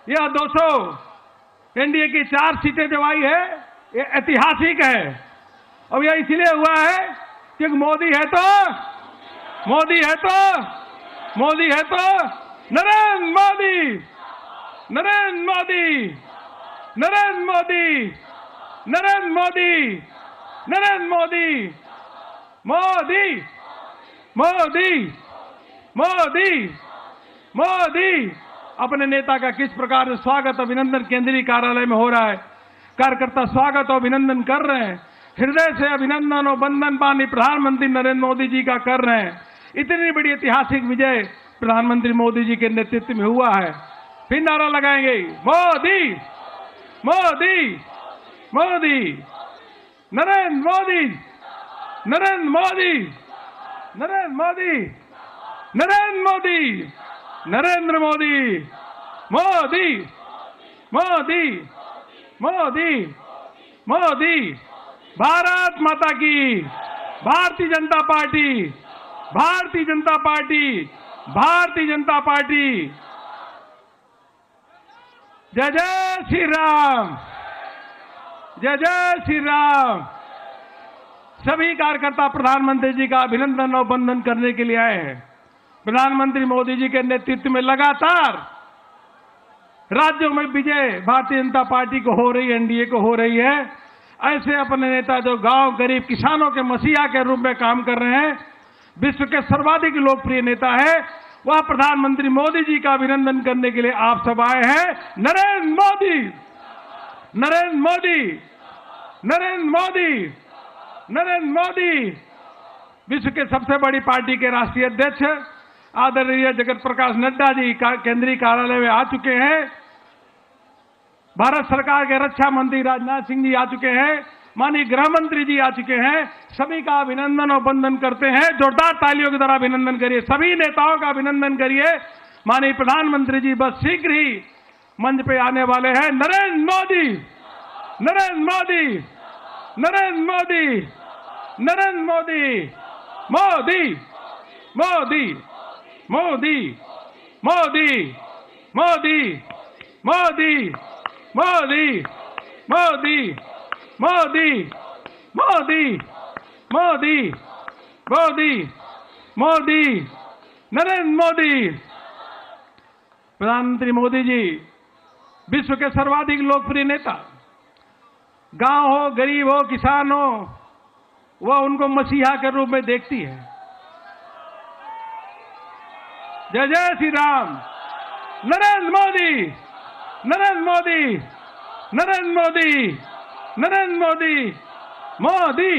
यह 200 एनडीए की 4 सीटें जो आई है ये ऐतिहासिक है। और यह इसलिए हुआ है कि मोदी है तो नरेंद्र मोदी, नरेंद्र मोदी, नरेंद्र मोदी, नरेंद्र मोदी, नरेंद्र मोदी, मोदी, मोदी, मोदी, मोदी। अपने नेता का किस प्रकार से स्वागत अभिनंदन केंद्रीय कार्यालय में हो रहा है। कार्यकर्ता स्वागत और अभिनंदन कर रहे हैं। हृदय से अभिनंदन और वंदन पानी प्रधानमंत्री नरेंद्र मोदी जी का कर रहे हैं। इतनी बड़ी ऐतिहासिक विजय प्रधानमंत्री मोदी जी के नेतृत्व में हुआ है। फिर नारा लगाएंगे मोदी, मोदी, मोदी, नरेंद्र मोदी, नरेंद्र मोदी, नरेंद्र मोदी, नरेंद्र मोदी, नरेंद्र मोदी, मोदी, मोदी, मोदी, मोदी। भारत माता की, Bharatiya Janata party, Bharatiya Janata party, Bharatiya Janata party. जय जय श्री राम, जय जय श्री राम। सभी कार्यकर्ता प्रधानमंत्री जी का अभिनंदन और वंदन करने के लिए आए हैं। प्रधानमंत्री मोदी जी के नेतृत्व में लगातार राज्यों में विजय भारतीय जनता पार्टी को हो रही है, एनडीए को हो रही है। ऐसे अपने नेता जो गांव गरीब किसानों के मसीहा के रूप में काम कर रहे हैं, विश्व के सर्वाधिक लोकप्रिय नेता है, वह प्रधानमंत्री मोदी जी का अभिनंदन करने के लिए आप सब आए हैं। नरेंद्र मोदी, नरेंद्र मोदी, नरेंद्र मोदी, नरेंद्र मोदी। विश्व के सबसे बड़ी पार्टी के राष्ट्रीय अध्यक्ष आदरणीय जगत प्रकाश नड्डा जी केंद्रीय कार्यालय में आ चुके हैं। भारत सरकार के रक्षा मंत्री राजनाथ सिंह जी आ चुके हैं। माननीय गृह मंत्री जी आ चुके हैं। सभी का अभिनंदन और वंदन करते हैं। जोरदार तालियों के द्वारा अभिनंदन करिए। सभी नेताओं का अभिनंदन करिए। माननीय प्रधानमंत्री जी बस शीघ्र ही मंच पे आने वाले हैं। नरेंद्र मोदी, नरेंद्र मोदी, नरेंद्र मोदी, नरेंद्र मोदी, मोदी, मोदी, मोदी, मोदी, मोदी, मोदी, मोदी, मोदी, मोदी, मोदी, मोदी, मोदी, मोदी, नरेंद्र मोदी। प्रधानमंत्री मोदी जी विश्व के सर्वाधिक लोकप्रिय नेता। गांव हो, गरीब हो, किसान हो, वह उनको मसीहा के रूप में देखती है। जय जय श्री राम। नरेंद्र मोदी, नरेंद्र मोदी, नरेंद्र मोदी, नरेंद्र मोदी, मोदी,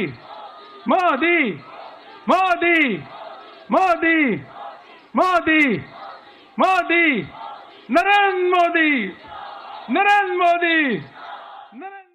मोदी, मोदी, मोदी, मोदी, मोदी, नरेंद्र मोदी, नरेंद्र मोदी, नरेंद्र।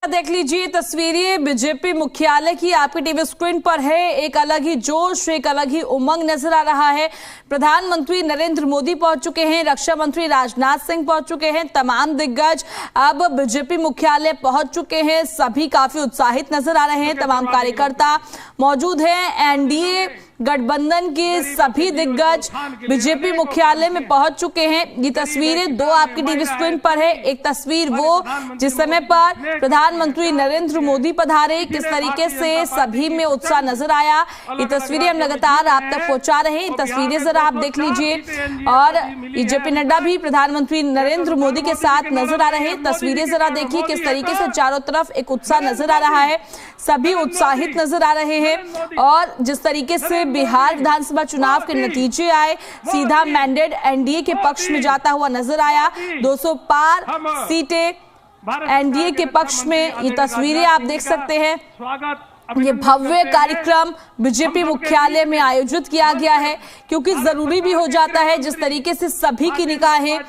देख लीजिए तस्वीरें बीजेपी मुख्यालय की आपकी टीवी स्क्रीन पर है। एक अलग ही जोश, एक अलग ही उमंग नजर आ रहा है। प्रधानमंत्री नरेंद्र मोदी पहुंच चुके हैं, रक्षा मंत्री राजनाथ सिंह पहुंच चुके हैं, तमाम दिग्गज अब बीजेपी मुख्यालय पहुंच चुके हैं। सभी काफी उत्साहित नजर आ रहे हैं। तमाम कार्यकर्ता मौजूद हैं। एनडीए गठबंधन के सभी दिग्गज बीजेपी मुख्यालय में पहुंच चुके हैं। ये तस्वीरें दो आपकी टीवी स्क्रीन पर है। एक तस्वीर वो जिस समय पर प्रधानमंत्री नरेंद्र मोदी पधारे, किस तरीके से सभी में उत्साह नजर आया। ये तस्वीरें हम लगातार आप तक पहुंचा रहे हैं। तस्वीरें जरा आप देख लीजिए। और जेपी नड्डा भी प्रधानमंत्री नरेंद्र मोदी के साथ नजर आ रहे हैं। तस्वीरें जरा देखिए किस तरीके से चारों तरफ एक उत्साह नजर आ रहा है। सभी उत्साहित नजर आ रहे हैं। और जिस तरीके से बिहार विधानसभा चुनाव के नतीजे आए, सीधा मैंडेट एनडीए के पक्ष में जाता हुआ नजर आया। 200 पार सीटें एनडीए के पक्ष में। ये तस्वीरें आप देख सकते हैं। ये भव्य कार्यक्रम बीजेपी मुख्यालय में आयोजित किया गया है, क्योंकि जरूरी भी हो जाता है। जिस तरीके से सभी की निगाहें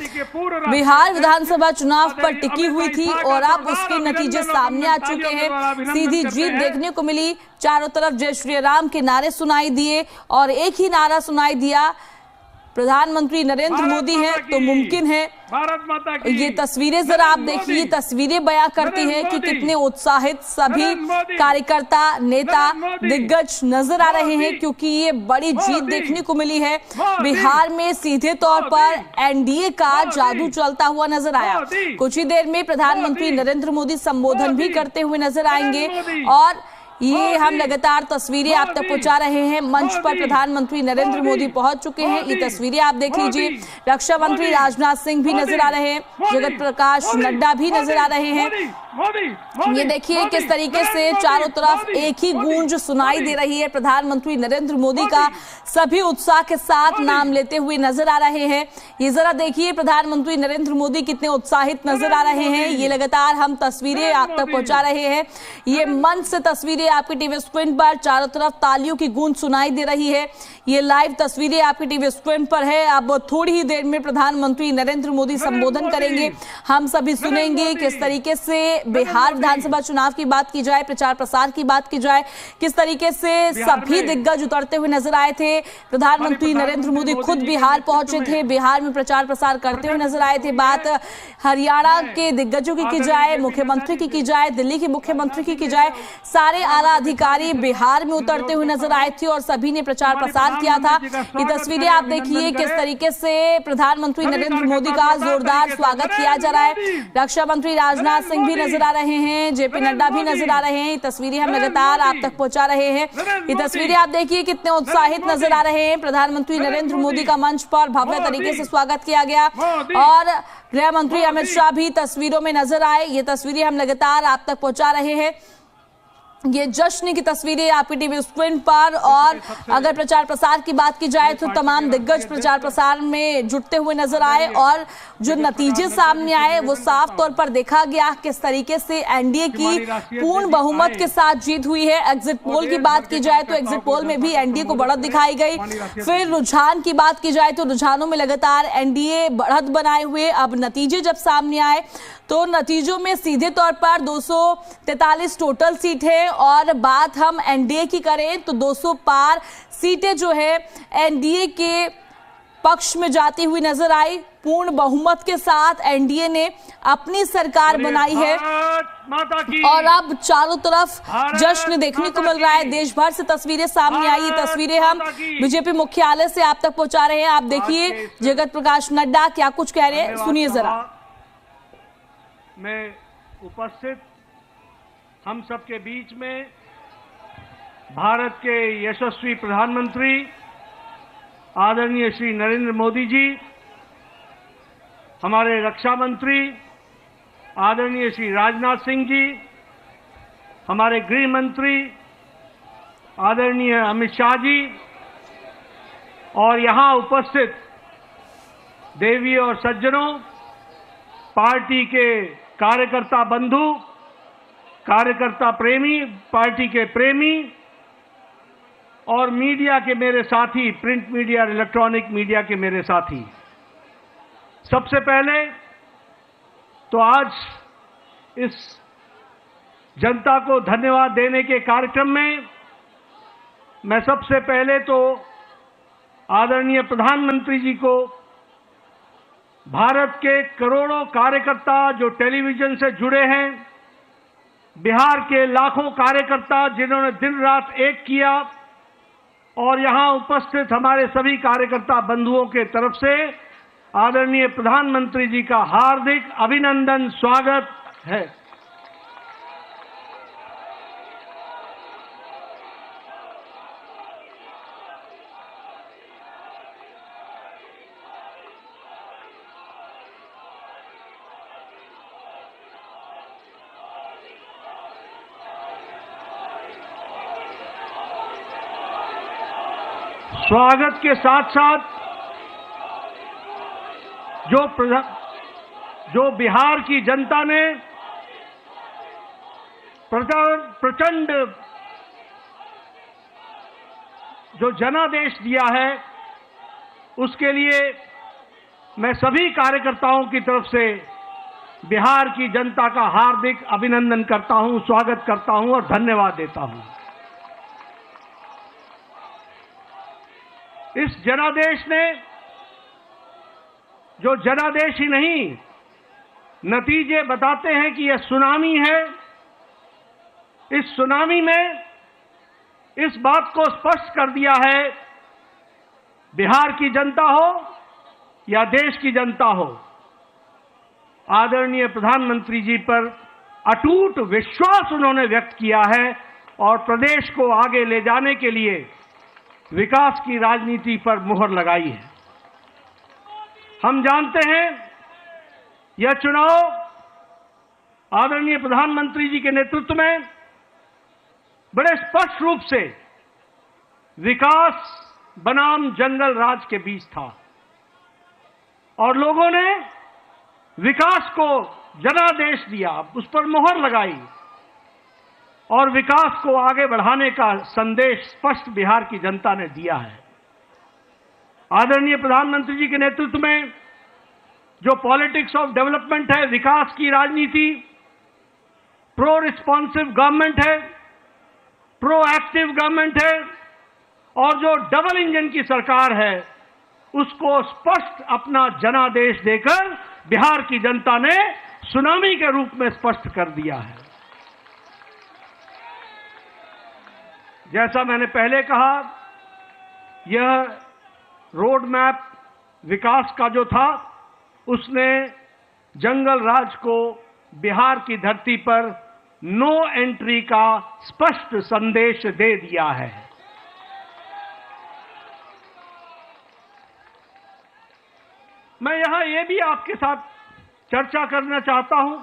बिहार विधानसभा चुनाव पर टिकी हुई थी और अब उसके नतीजे सामने आ चुके हैं। सीधी जीत देखने को मिली। चारों तरफ जय श्री राम के नारे सुनाई दिए और एक ही नारा सुनाई दिया, प्रधानमंत्री नरेंद्र मोदी हैं तो मुमकिन है। भारत माता की। ये तस्वीरें जरा आप देखिए, ये तस्वीरें बयां करती हैं कि कितने उत्साहित सभी कार्यकर्ता, नेता, दिग्गज नजर आ रहे हैं, क्योंकि ये बड़ी जीत देखने को मिली है। बिहार में सीधे तौर पर एनडीए का जादू चलता हुआ नजर आया। कुछ ही देर में प्रधानमंत्री नरेंद्र मोदी संबोधन भी करते हुए नजर आएंगे और ये हम लगातार तस्वीरें आप तक पहुंचा रहे हैं। मंच पर प्रधानमंत्री नरेंद्र मोदी पहुंच चुके हैं। ये तस्वीरें आप देख लीजिए। रक्षा मंत्री राजनाथ सिंह भी नजर आ रहे हैं, जगत प्रकाश नड्डा भी नजर आ रहे हैं। ये देखिए किस तरीके से चारों तरफ एक ही गूंज सुनाई दे रही है। प्रधानमंत्री नरेंद्र मोदी का सभी उत्साह के साथ नाम लेते हुए नजर आ रहे हैं। ये जरा देखिए प्रधानमंत्री नरेंद्र मोदी कितने उत्साहित नजर आ रहे हैं। ये लगातार हम तस्वीरें आप तक पहुंचा रहे हैं। ये मंच से तस्वीरें आपकी टीवी स्क्रीन पर, चारों तरफ तालियों की गूंज सुनाई दे रही है। ये लाइव तस्वीरें आपकी टीवी स्क्रीन पर है। अब थोड़ी ही देर में प्रधानमंत्री नरेंद्र मोदी संबोधन करेंगे। हम सभी सुनेंगे किस तरीके से बिहार विधानसभा चुनाव की बात की जाए, प्रचार प्रसार की बात की जाए, किस तरीके से सभी दिग्गज उतरते हुए नजर आए थे। प्रधानमंत्री नरेंद्र मोदी खुद बिहार पहुंचे थे, बिहार में प्रचार प्रसार करते हुए नजर आए थे। बात हरियाणा के दिग्गजों की जाए, मुख्यमंत्री की जाए, दिल्ली के मुख्यमंत्री की जाए, सारे आला अधिकारी बिहार में उतरते हुए नजर आए थे और सभी ने प्रचार प्रसार किया था। ये तस्वीरें आप देखिए किस तरीके से प्रधानमंत्री नरेंद्र मोदी का जोरदार स्वागत किया जा रहा है। रक्षा मंत्री राजनाथ सिंह भी नजर आ रहे हैं, जेपी नड्डा भी नजर आ रहे हैं। ये तस्वीरें हम लगातार आप तक पहुंचा रहे हैं। ये तस्वीरें आप देखिए कितने उत्साहित नजर आ रहे हैं। प्रधानमंत्री नरेंद्र मोदी का मंच पर भव्य तरीके से स्वागत किया गया और गृह मंत्री अमित शाह भी तस्वीरों में नजर आए। ये तस्वीरें हम लगातार आप तक पहुंचा रहे हैं। ये जश्न की तस्वीरें आपकी टीवी स्क्रीन पर। और अगर प्रचार प्रसार की बात की जाए तो तमाम दिग्गज प्रचार प्रसार में जुटते हुए नजर आए और जो नतीजे सामने आए वो साफ तौर पर देखा गया किस तरीके से एनडीए की पूर्ण बहुमत के साथ जीत हुई है। एग्जिट पोल की बात की जाए तो एग्जिट पोल में भी एनडीए को बढ़त दिखाई गई। फिर रुझान की बात की जाए तो रुझानों में लगातार एनडीए बढ़त बनाए हुए। अब नतीजे जब सामने आए तो नतीजों में सीधे तौर पर 243 टोटल सीट है और बात हम एनडीए की करें तो 200 पार सीटें जो है एनडीए के पक्ष में जाती हुई नजर आई। पूर्ण बहुमत के साथ एनडीए ने अपनी सरकार बनाई है और अब चारों तरफ जश्न देखने को मिल रहा है। देश भर से तस्वीरें सामने आई। ये तस्वीरें हम बीजेपी मुख्यालय से आप तक पहुंचा रहे हैं। आप देखिए जगत प्रकाश नड्डा क्या कुछ कह रहे हैं, सुनिए जरा। में उपस्थित हम सबके बीच में भारत के यशस्वी प्रधानमंत्री आदरणीय श्री नरेंद्र मोदी जी, हमारे रक्षा मंत्री आदरणीय श्री राजनाथ सिंह जी, हमारे गृह मंत्री आदरणीय अमित शाह जी और यहां उपस्थित देवी और सज्जनों, पार्टी के कार्यकर्ता बंधु, कार्यकर्ता प्रेमी, पार्टी के प्रेमी और मीडिया के मेरे साथी, प्रिंट मीडिया और इलेक्ट्रॉनिक मीडिया के मेरे साथी, सबसे पहले तो आज इस जनता को धन्यवाद देने के कार्यक्रम में मैं सबसे पहले तो आदरणीय प्रधानमंत्री जी को, भारत के करोड़ों कार्यकर्ता जो टेलीविजन से जुड़े हैं, बिहार के लाखों कार्यकर्ता जिन्होंने दिन रात एक किया और यहां उपस्थित हमारे सभी कार्यकर्ता बंधुओं के तरफ से आदरणीय प्रधानमंत्री जी का हार्दिक अभिनंदन, स्वागत है। स्वागत के साथ साथ जो बिहार की जनता ने प्रचंड जो जनादेश दिया है, उसके लिए मैं सभी कार्यकर्ताओं की तरफ से बिहार की जनता का हार्दिक अभिनंदन करता हूं, स्वागत करता हूं और धन्यवाद देता हूं। इस जनादेश ने जो जनादेश ही नहीं, नतीजे बताते हैं कि यह सुनामी है। इस सुनामी में इस बात को स्पष्ट कर दिया है, बिहार की जनता हो या देश की जनता हो, आदरणीय प्रधानमंत्री जी पर अटूट विश्वास उन्होंने व्यक्त किया है और प्रदेश को आगे ले जाने के लिए विकास की राजनीति पर मुहर लगाई है। हम जानते हैं यह चुनाव आदरणीय प्रधानमंत्री जी के नेतृत्व में बड़े स्पष्ट रूप से विकास बनाम जंगल राज के बीच था और लोगों ने विकास को जनादेश दिया, उस पर मुहर लगाई और विकास को आगे बढ़ाने का संदेश स्पष्ट बिहार की जनता ने दिया है। आदरणीय प्रधानमंत्री जी के नेतृत्व में जो पॉलिटिक्स ऑफ डेवलपमेंट है, विकास की राजनीति, प्रो रिस्पॉन्सिव गवर्नमेंट है, प्रो एक्टिव गवर्नमेंट है और जो डबल इंजन की सरकार है, उसको स्पष्ट अपना जनादेश देकर बिहार की जनता ने सुनामी के रूप में स्पष्ट कर दिया है। जैसा मैंने पहले कहा, यह रोड मैप विकास का जो था, उसने जंगल राज को बिहार की धरती पर नो एंट्री का स्पष्ट संदेश दे दिया है। मैं यहां यह भी आपके साथ चर्चा करना चाहता हूं,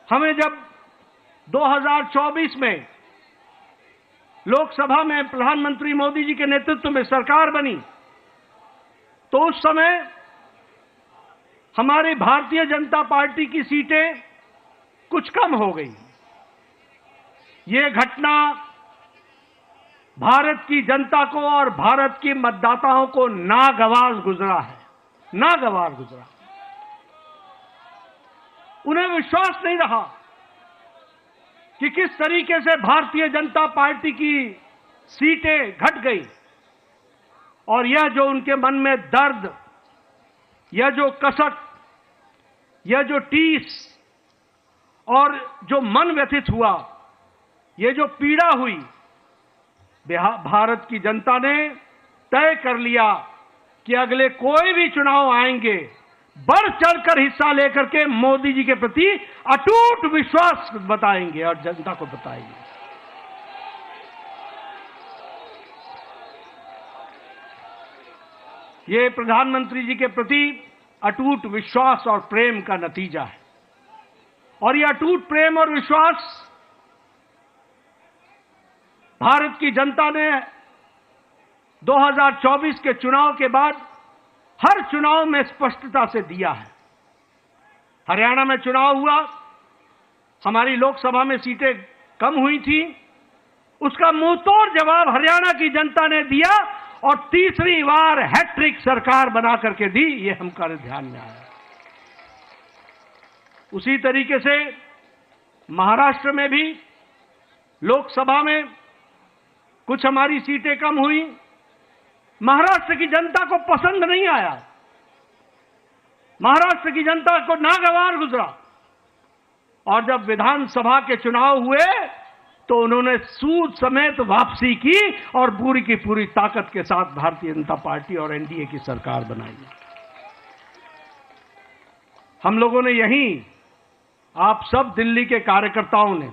हमें जब 2024 में लोकसभा में प्रधानमंत्री मोदी जी के नेतृत्व में सरकार बनी, तो उस समय हमारी भारतीय जनता पार्टी की सीटें कुछ कम हो गई। ये घटना भारत की जनता को और भारत के मतदाताओं को नागवार गुजरा है, नागवार गुजरा। उन्हें विश्वास नहीं रहा कि किस तरीके से भारतीय जनता पार्टी की सीटें घट गई और यह जो उनके मन में दर्द, यह जो कसक, यह जो टीस और जो मन व्यथित हुआ, यह जो पीड़ा हुई, भारत की जनता ने तय कर लिया कि अगले कोई भी चुनाव आएंगे, बढ़ चढ़कर हिस्सा लेकर के मोदी जी के प्रति अटूट विश्वास बताएंगे और जनता को बताएंगे। ये प्रधानमंत्री जी के प्रति अटूट विश्वास और प्रेम का नतीजा है और ये अटूट प्रेम और विश्वास भारत की जनता ने 2024 के चुनाव के बाद हर चुनाव में स्पष्टता से दिया है। हरियाणा में चुनाव हुआ, हमारी लोकसभा में सीटें कम हुई थी, उसका मुंहतोड़ जवाब हरियाणा की जनता ने दिया और तीसरी बार हैट्रिक सरकार बना करके दी, ये हमारे ध्यान में आया। उसी तरीके से महाराष्ट्र में भी लोकसभा में कुछ हमारी सीटें कम हुई, महाराष्ट्र की जनता को पसंद नहीं आया, महाराष्ट्र की जनता को नागवार गुजरा और जब विधानसभा के चुनाव हुए तो उन्होंने सूद समेत वापसी की और पूरी की पूरी ताकत के साथ भारतीय जनता पार्टी और एनडीए की सरकार बनाई। हम लोगों ने यहीं, आप सब दिल्ली के कार्यकर्ताओं ने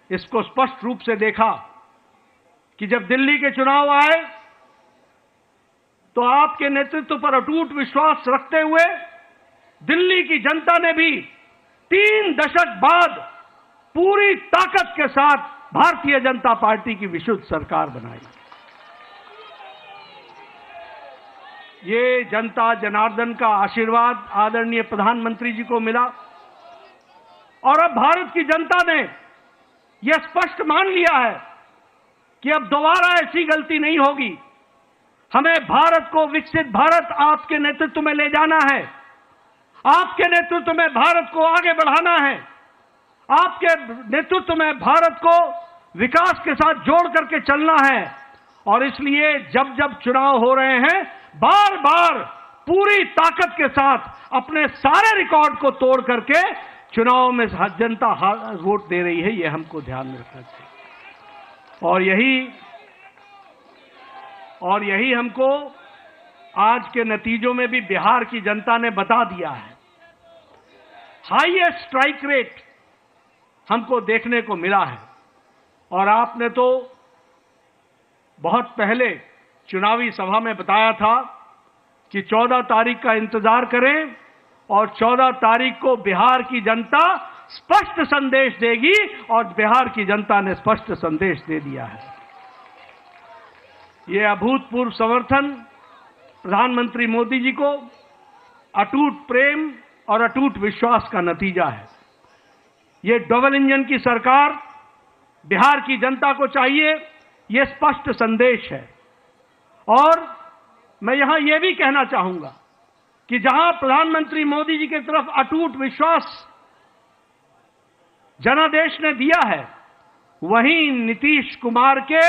इसको स्पष्ट रूप से देखा कि जब दिल्ली के चुनाव आए तो आपके नेतृत्व पर अटूट विश्वास रखते हुए दिल्ली की जनता ने भी 3 दशक बाद पूरी ताकत के साथ भारतीय जनता पार्टी की विशुद्ध सरकार बनाई। ये जनता जनार्दन का आशीर्वाद आदरणीय प्रधानमंत्री जी को मिला और अब भारत की जनता ने यह स्पष्ट मान लिया है कि अब दोबारा ऐसी गलती नहीं होगी। हमें भारत को विकसित भारत आपके नेतृत्व में ले जाना है, आपके नेतृत्व में भारत को आगे बढ़ाना है, आपके नेतृत्व में भारत को विकास के साथ जोड़ करके चलना है और इसलिए जब जब चुनाव हो रहे हैं बार बार पूरी ताकत के साथ अपने सारे रिकॉर्ड को तोड़ करके चुनाव में जनता वोट दे रही है, यह हमको ध्यान में रखना चाहिए। और यही हमको आज के नतीजों में भी बिहार की जनता ने बता दिया है। हाईएस्ट स्ट्राइक रेट हमको देखने को मिला है। और आपने तो बहुत पहले चुनावी सभा में बताया था कि 14 तारीख का इंतजार करें और 14 तारीख को बिहार की जनता स्पष्ट संदेश देगी, और बिहार की जनता ने स्पष्ट संदेश दे दिया है। यह अभूतपूर्व समर्थन प्रधानमंत्री मोदी जी को अटूट प्रेम और अटूट विश्वास का नतीजा है। यह डबल इंजन की सरकार बिहार की जनता को चाहिए, यह स्पष्ट संदेश है। और मैं यहां यह भी कहना चाहूंगा कि जहां प्रधानमंत्री मोदी जी की तरफ अटूट विश्वास जनादेश ने दिया है, वहीं नीतीश कुमार के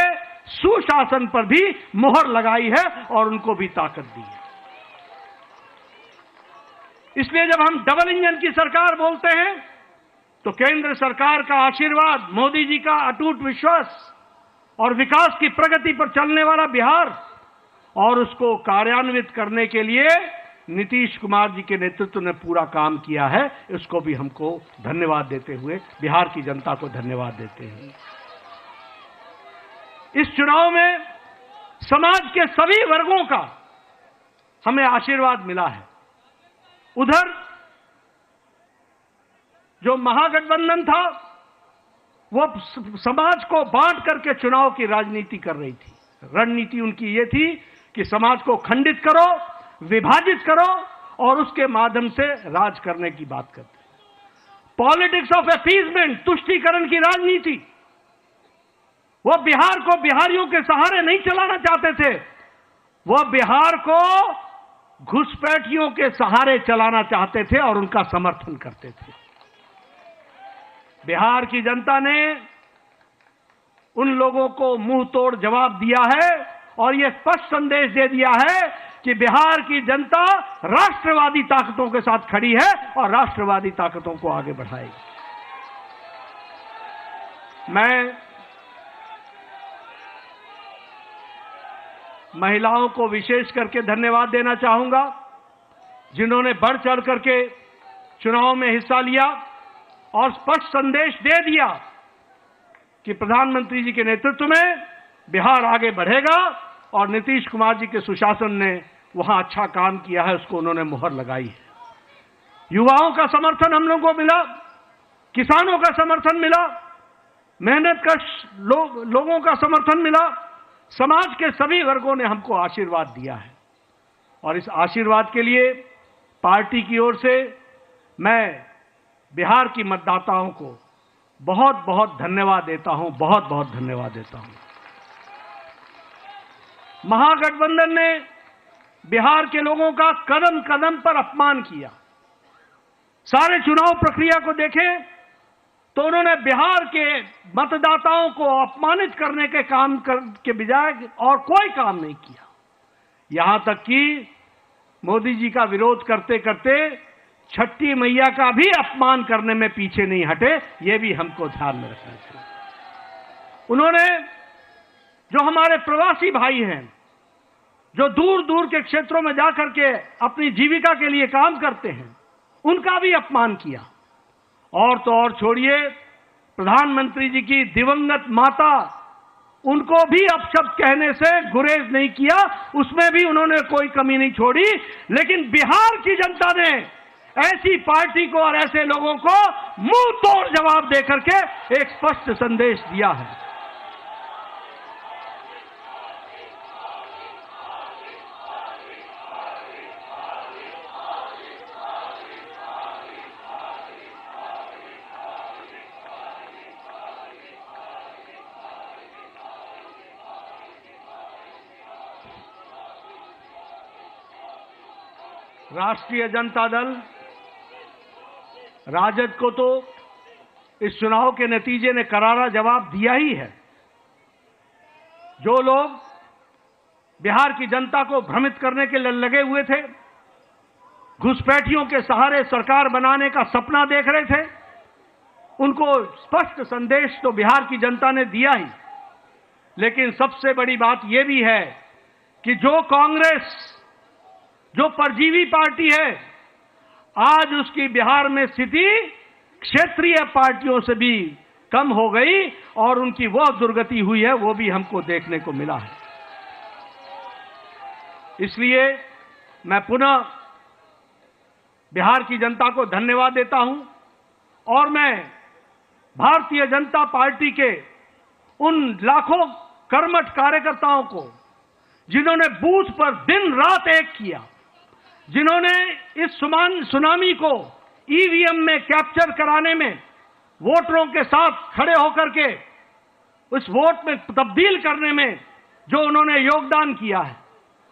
सुशासन पर भी मोहर लगाई है और उनको भी ताकत दी है। इसलिए जब हम डबल इंजन की सरकार बोलते हैं तो केंद्र सरकार का आशीर्वाद, मोदी जी का अटूट विश्वास और विकास की प्रगति पर चलने वाला बिहार, और उसको कार्यान्वित करने के लिए नीतीश कुमार जी के नेतृत्व ने पूरा काम किया है। इसको भी हमको धन्यवाद देते हुए बिहार की जनता को धन्यवाद देते हैं। इस चुनाव में समाज के सभी वर्गों का हमें आशीर्वाद मिला है। उधर जो महागठबंधन था वो समाज को बांट करके चुनाव की राजनीति कर रही थी। रणनीति उनकी ये थी कि समाज को खंडित करो, विभाजित करो और उसके माध्यम से राज करने की बात करते। पॉलिटिक्स ऑफ अपीजमेंट, तुष्टीकरण की राजनीति, वो बिहार को बिहारियों के सहारे नहीं चलाना चाहते थे, वो बिहार को घुसपैठियों के सहारे चलाना चाहते थे और उनका समर्थन करते थे। बिहार की जनता ने उन लोगों को मुंह तोड़ जवाब दिया है और यह स्पष्ट संदेश दे दिया है कि बिहार की जनता राष्ट्रवादी ताकतों के साथ खड़ी है और राष्ट्रवादी ताकतों को आगे बढ़ाएगी। मैं महिलाओं को विशेष करके धन्यवाद देना चाहूंगा, जिन्होंने बढ़ चढ़ करके चुनाव में हिस्सा लिया और स्पष्ट संदेश दे दिया कि प्रधानमंत्री जी के नेतृत्व में बिहार आगे बढ़ेगा और नीतीश कुमार जी के सुशासन ने वहां अच्छा काम किया है, उसको उन्होंने मुहर लगाई है। युवाओं का समर्थन हम लोगों को मिला, किसानों का समर्थन मिला, मेहनत का लोगों का समर्थन मिला, समाज के सभी वर्गों ने हमको आशीर्वाद दिया है। और इस आशीर्वाद के लिए पार्टी की ओर से मैं बिहार की मतदाताओं को बहुत बहुत धन्यवाद देता हूं, बहुत बहुत धन्यवाद देता हूं। महागठबंधन ने बिहार के लोगों का कदम कदम पर अपमान किया। सारे चुनाव प्रक्रिया को देखें तो उन्होंने बिहार के मतदाताओं को अपमानित करने के काम के बजाय और कोई काम नहीं किया। यहां तक कि मोदी जी का विरोध करते करते छठी मैया का भी अपमान करने में पीछे नहीं हटे, यह भी हमको ध्यान में रखना चाहिए। उन्होंने जो हमारे प्रवासी भाई हैं, जो दूर दूर के क्षेत्रों में जाकर के अपनी जीविका के लिए काम करते हैं, उनका भी अपमान किया। और तो और छोड़िए, प्रधानमंत्री जी की दिवंगत माता, उनको भी अपशब्द कहने से गुरेज नहीं किया, उसमें भी उन्होंने कोई कमी नहीं छोड़ी। लेकिन बिहार की जनता ने ऐसी पार्टी को और ऐसे लोगों को मुंह तोड़ जवाब देकर के एक स्पष्ट संदेश दिया है। राष्ट्रीय जनता दल राजद को तो इस चुनाव के नतीजे ने करारा जवाब दिया ही है। जो लोग बिहार की जनता को भ्रमित करने के लिए लगे हुए थे, घुसपैठियों के सहारे सरकार बनाने का सपना देख रहे थे। उनको स्पष्ट संदेश तो बिहार की जनता ने दिया ही, लेकिन सबसे बड़ी बात यह भी है कि जो कांग्रेस, जो परजीवी पार्टी है, आज उसकी बिहार में स्थिति क्षेत्रीय पार्टियों से भी कम हो गई और उनकी वह दुर्गति हुई है, वो भी हमको देखने को मिला है। इसलिए मैं पुनः बिहार की जनता को धन्यवाद देता हूं और मैं भारतीय जनता पार्टी के उन लाखों कर्मठ कार्यकर्ताओं को, जिन्होंने बूथ पर दिन रात एक किया, जिन्होंने इस सुनामी को ईवीएम में कैप्चर कराने में वोटरों के साथ खड़े होकर के उस वोट में तब्दील करने में जो उन्होंने योगदान किया है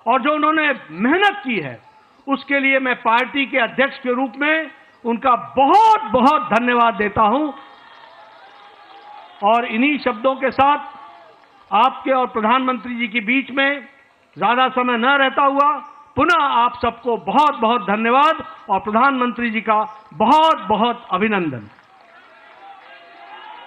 और जो उन्होंने मेहनत की है, उसके लिए मैं पार्टी के अध्यक्ष के रूप में उनका बहुत बहुत धन्यवाद देता हूं। और इन्हीं शब्दों के साथ आपके और प्रधानमंत्री जी के बीच में ज्यादा समय न रहता हुआ पुनः आप सबको बहुत बहुत धन्यवाद और प्रधानमंत्री जी का बहुत बहुत अभिनंदन।